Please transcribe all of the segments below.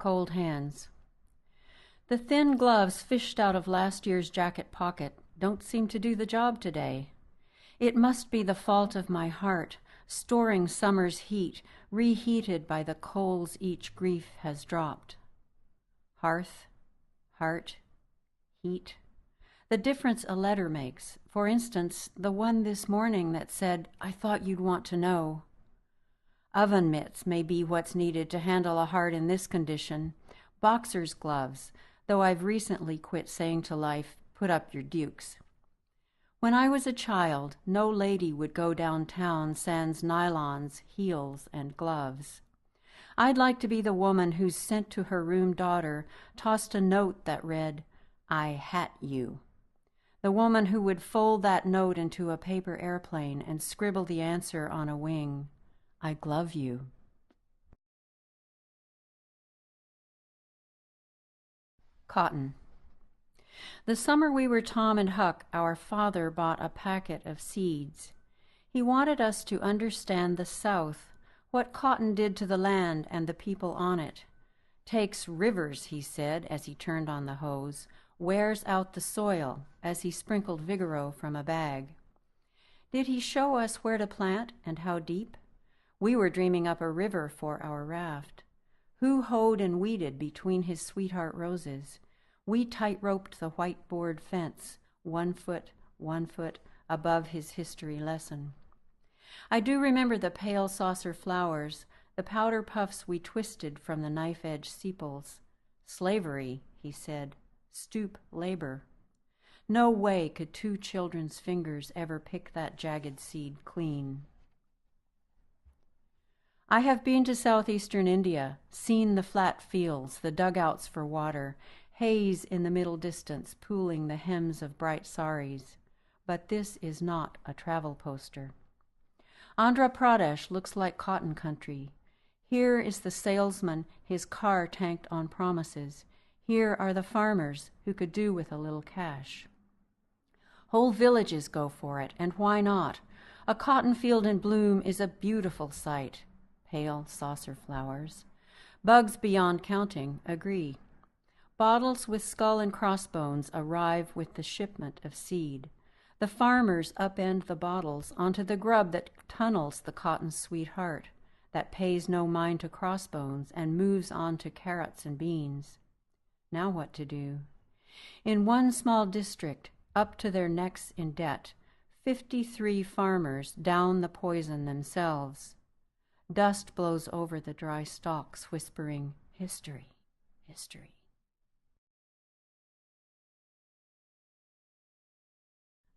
Cold hands. The thin gloves fished out of last year's jacket pocket don't seem to do the job today. It must be the fault of my heart, storing summer's heat, reheated by the coals each grief has dropped. Hearth, heart, heat. The difference a letter makes. For instance, the one this morning that said, "I thought you'd want to know." Oven mitts may be what's needed to handle a heart in this condition. Boxer's gloves, though I've recently quit saying to life, "Put up your dukes." When I was a child, no lady would go downtown sans nylons, heels, and gloves. I'd like to be the woman who's sent to her room daughter tossed a note that read, "I hat you." The woman who would fold that note into a paper airplane and scribble the answer on a wing, "I glove you." Cotton. The summer we were Tom and Huck, our father bought a packet of seeds. He wanted us to understand the South, what cotton did to the land and the people on it. "Takes rivers," he said as he turned on the hose, "wears out the soil," as he sprinkled Vigoro from a bag. Did he show us where to plant and how deep? We were dreaming up a river for our raft. Who hoed and weeded between his sweetheart roses? We tight-roped the white-board fence, 1 foot above his history lesson. I do remember the pale saucer flowers, the powder puffs we twisted from the knife-edge sepals. "Slavery," he said, "stoop labor." No way could 2 children's fingers ever pick that jagged seed clean. I have been to southeastern India, seen the flat fields, the dugouts for water, haze in the middle distance pooling the hems of bright saris. But this is not a travel poster. Andhra Pradesh looks like cotton country. Here is the salesman, his car tanked on promises. Here are the farmers who could do with a little cash. Whole villages go for it, and why not? A cotton field in bloom is a beautiful sight. Pale saucer flowers. Bugs beyond counting agree. Bottles with skull and crossbones arrive with the shipment of seed. The farmers upend the bottles onto the grub that tunnels the cotton's sweetheart, that pays no mind to crossbones and moves on to carrots and beans. Now what to do? In one small district, up to their necks in debt, 53 farmers down the poison themselves. Dust blows over the dry stalks, whispering, "History, history."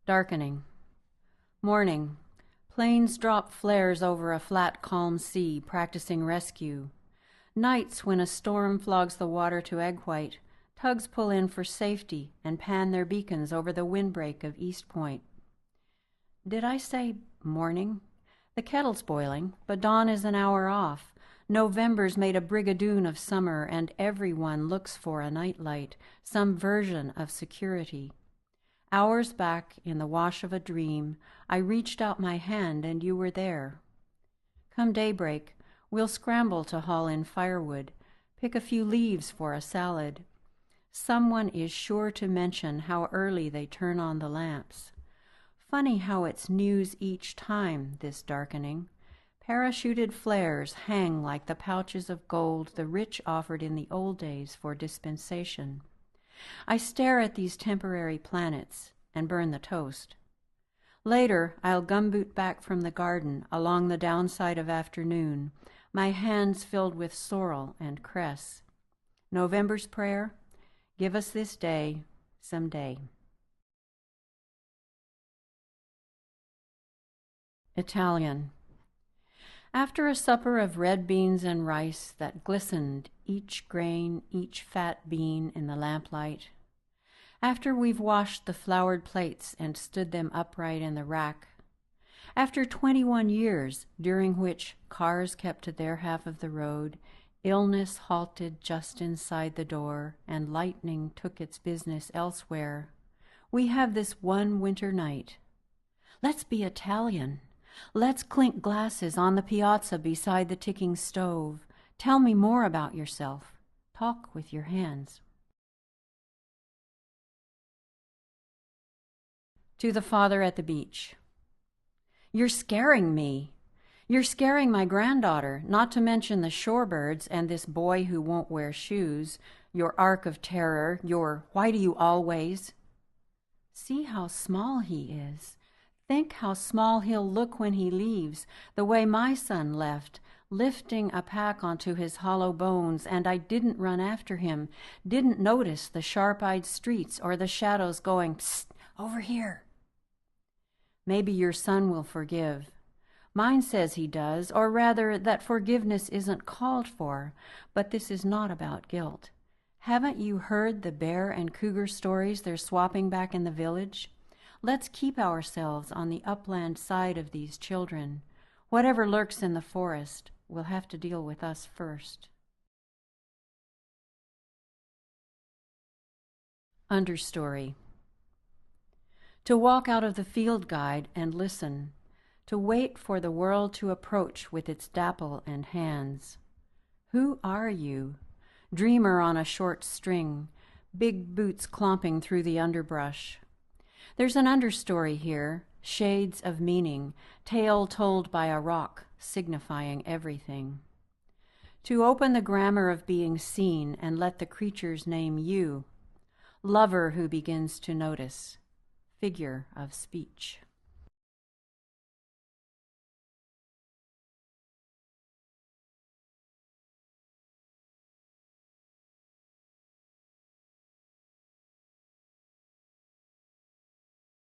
Darkening. Morning. Planes drop flares over a flat, calm sea, practicing rescue. Nights when a storm flogs the water to egg white, tugs pull in for safety and pan their beacons over the windbreak of East Point. Did I say morning? The kettle's boiling, but dawn is an hour off. November's made a brigadoon of summer, and everyone looks for a nightlight, some version of security. Hours back, in the wash of a dream, I reached out my hand and you were there. Come daybreak, we'll scramble to haul in firewood, pick a few leaves for a salad. Someone is sure to mention how early they turn on the lamps. Funny how it's news each time, this darkening. Parachuted flares hang like the pouches of gold the rich offered in the old days for dispensation. I stare at these temporary planets and burn the toast. Later, I'll gumboot back from the garden along the downside of afternoon, my hands filled with sorrel and cress. November's prayer, give us this day, some day. Italian. After a supper of red beans and rice that glistened, each grain, each fat bean in the lamplight, after we've washed the flowered plates and stood them upright in the rack, after 21 years during which cars kept to their half of the road, illness halted just inside the door, and lightning took its business elsewhere, we have this one winter night. Let's be Italian. Let's clink glasses on the piazza beside the ticking stove. Tell me more about yourself. Talk with your hands. To the father at the beach. You're scaring me. You're scaring my granddaughter, not to mention the shorebirds and this boy who won't wear shoes, your ark of terror, your why do you always? See how small he is. Think how small he'll look when he leaves, the way my son left, lifting a pack onto his hollow bones, and I didn't run after him, didn't notice the sharp-eyed streets or the shadows going, psst, over here. Maybe your son will forgive. Mine says he does, or rather that forgiveness isn't called for, but this is not about guilt. Haven't you heard the bear and cougar stories they're swapping back in the village? Let's keep ourselves on the upland side of these children. Whatever lurks in the forest will have to deal with us first. Understory. To walk out of the field guide and listen, to wait for the world to approach with its dapple and hands. Who are you? Dreamer on a short string, big boots clomping through the underbrush. There's an understory here, shades of meaning, tale told by a rock, signifying everything. To open the grammar of being seen and let the creatures name you, lover who begins to notice, figure of speech.